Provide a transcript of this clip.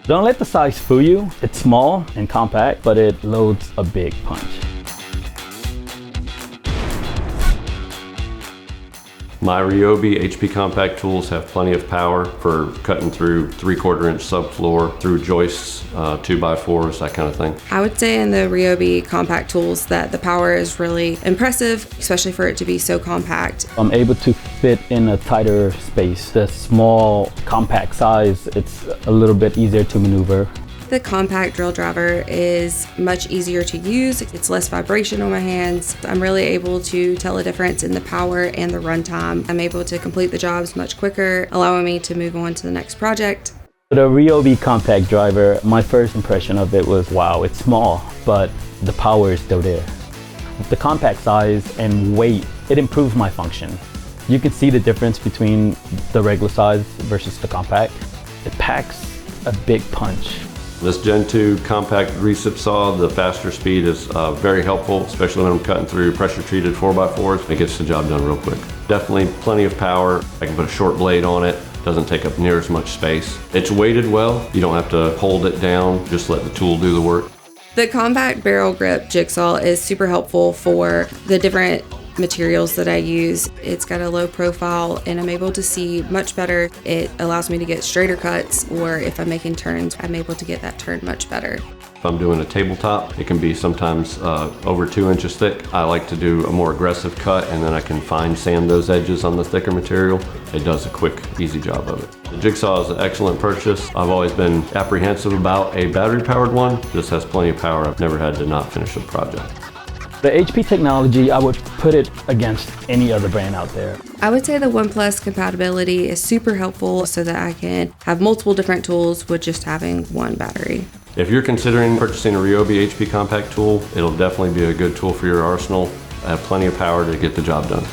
Don't let the size fool you. It's small and compact, but it loads a big punch. My RYOBI HP compact tools have plenty of power for cutting through 3/4 inch subfloor, through joists, 2x4s, that kind of thing. I would say in the RYOBI compact tools that the power is really impressive, especially for it to be so compact. I'm able to fit in a tighter space. The small compact size, it's a little bit easier to maneuver. The compact drill driver is much easier to use. It's less vibration on my hands. I'm really able to tell a difference in the power and the runtime. I'm able to complete the jobs much quicker, allowing me to move on to the next project. The RYOBI compact driver, my first impression of it was, wow, it's small, but the power is still there. The compact size and weight, it improves my function. You can see the difference between the regular size versus the compact. It packs a big punch. This Gen 2 compact recip saw, the faster speed is very helpful, especially when I'm cutting through pressure treated 4x4s. It gets the job done real quick. Definitely plenty of power. I can put a short blade on it. Doesn't take up near as much space. It's weighted well. You don't have to hold it down. Just let the tool do the work. The compact barrel grip jigsaw is super helpful for the different materials that I use. It's got a low profile and I'm able to see much better. It allows me to get straighter cuts, or if I'm making turns, I'm able to get that turn much better. If I'm doing a tabletop, it can be sometimes over 2 inches thick. I like to do a more aggressive cut and then I can fine sand those edges on the thicker material. It does a quick, easy job of it. The jigsaw is an excellent purchase. I've always been apprehensive about a battery-powered one. This has plenty of power. I've never had to not finish a project. The HP Technology, I would put it against any other brand out there. I would say the ONE+ compatibility is super helpful so that I can have multiple different tools with just having one battery. If you're considering purchasing a RYOBI HP compact tool, it'll definitely be a good tool for your arsenal. I have plenty of power to get the job done.